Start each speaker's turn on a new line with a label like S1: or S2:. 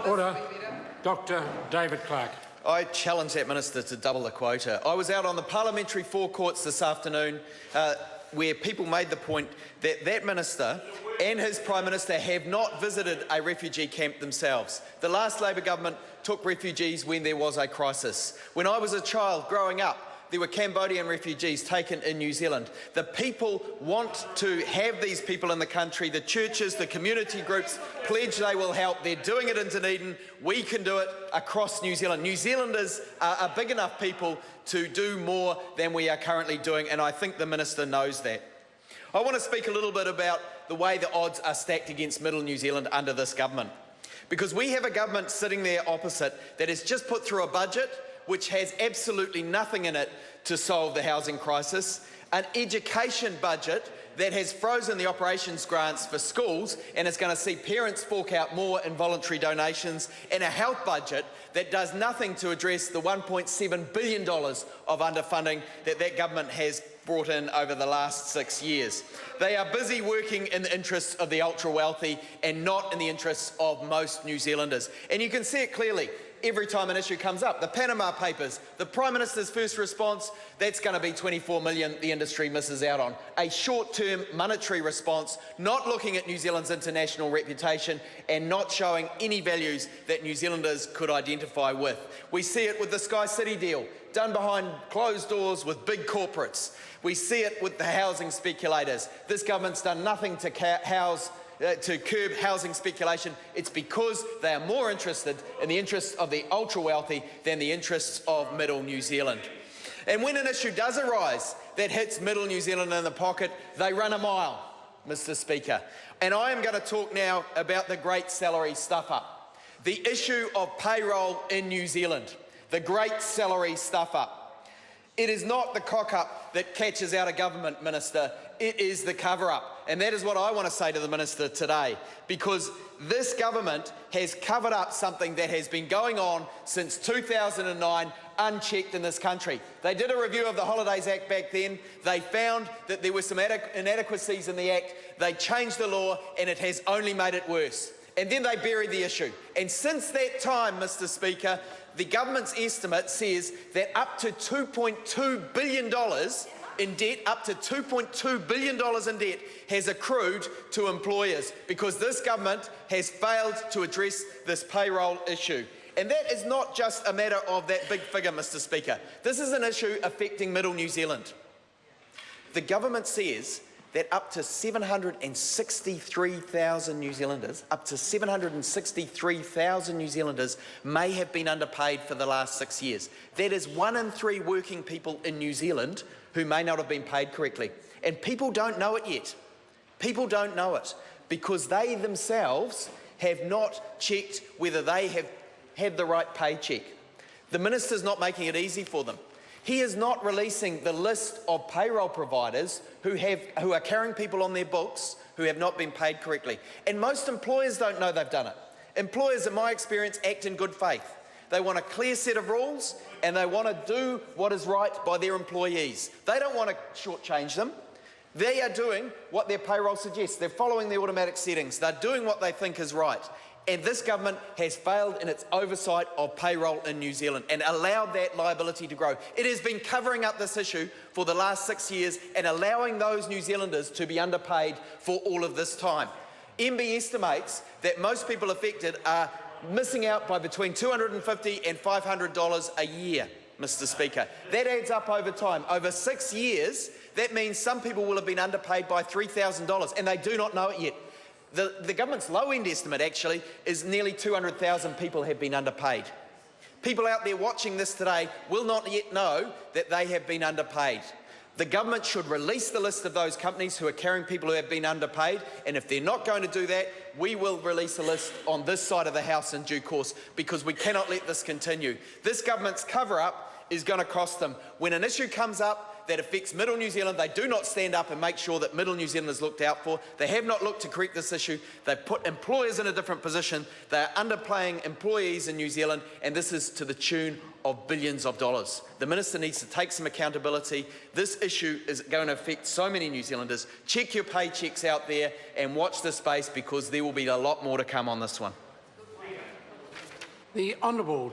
S1: Order. Dr. David Clark.
S2: I challenge that minister to double the quota. I was out on the parliamentary forecourts this afternoon where people made the point that that minister and his Prime Minister have not visited a refugee camp themselves. The last Labor government took refugees when there was a crisis. When I was a child growing up, there were Cambodian refugees taken in New Zealand. The people want to have these people in the country. The churches, the community groups pledge they will help. They're doing it in Dunedin. We can do it across New Zealand. New Zealanders are big enough people to do more than we are currently doing, and I think the minister knows that. I want to speak a little bit about the way the odds are stacked against Middle New Zealand under this government. Because we have a government sitting there opposite that has just put through a budget which has absolutely nothing in it to solve the housing crisis, an education budget that has frozen the operations grants for schools and is going to see parents fork out more in voluntary donations, and a health budget that does nothing to address the $1.7 billion of underfunding that that government has brought in over the last 6 years. They are busy working in the interests of the ultra-wealthy and not in the interests of most New Zealanders. And you can see it clearly every time an issue comes up. The Panama Papers, the Prime Minister's first response, that's going to be $24 million the industry misses out on. A short-term monetary response, not looking at New Zealand's international reputation and not showing any values that New Zealanders could identify with. We see it with the Sky City deal, done behind closed doors with big corporates. We see it with the housing speculators. This government's done nothing to curb housing speculation. It's because they are more interested in the interests of the ultra-wealthy than the interests of Middle New Zealand. And when an issue does arise that hits Middle New Zealand in the pocket, they run a mile, Mr. Speaker. And I am going to talk now about the great salary stuff-up, the issue of payroll in New Zealand, the great salary stuff-up. It is not the cock-up that catches out a government, Minister, it is the cover-up. And that is what I want to say to the Minister today, because this government has covered up something that has been going on since 2009, unchecked in this country. They did a review of the Holidays Act back then. They found that there were some inadequacies in the Act. They changed the law, and it has only made it worse. And then they buried the issue. And since that time, Mr. Speaker, the government's estimate says that up to $2.2 billion in debt, up to $2.2 billion in debt has accrued to employers because this government has failed to address this payroll issue. And that is not just a matter of that big figure, Mr. Speaker. This is an issue affecting Middle New Zealand. The government says that up to 763,000 New Zealanders, may have been underpaid for the last 6 years. That is 1 in 3 working people in New Zealand who may not have been paid correctly. And people don't know it yet. People don't know it because they themselves have not checked whether they have had the right paycheck. The minister's not making it easy for them. He is not releasing the list of payroll providers who are carrying people on their books who have not been paid correctly. And most employers don't know they've done it. Employers, in my experience, act in good faith. They want a clear set of rules and they want to do what is right by their employees. They don't want to shortchange them. They are doing what their payroll suggests. They're following the automatic settings. They're doing what they think is right. And this government has failed in its oversight of payroll in New Zealand and allowed that liability to grow. It has been covering up this issue for the last 6 years and allowing those New Zealanders to be underpaid for all of this time. MB estimates that most people affected are missing out by between $250 and $500 a year, Mr. Speaker. That adds up over time. Over 6 years, that means some people will have been underpaid by $3,000 and they do not know it yet. The government's low-end estimate, actually, is nearly 200,000 people have been underpaid. People out there watching this today will not yet know that they have been underpaid. The government should release the list of those companies who are carrying people who have been underpaid, and if they're not going to do that, we will release a list on this side of the House in due course, because we cannot let this continue. This government's cover-up is going to cost them. When an issue comes up that affects Middle New Zealand, they do not stand up and make sure that Middle New Zealand is looked out for. They have not looked to correct this issue. They've put employers in a different position. They are underpaying employees in New Zealand, and this is to the tune of billions of dollars. The minister needs to take some accountability. This issue is going to affect so many New Zealanders. Check your paychecks out there and watch this space, because there will be a lot more to come on this one.
S1: The Honourable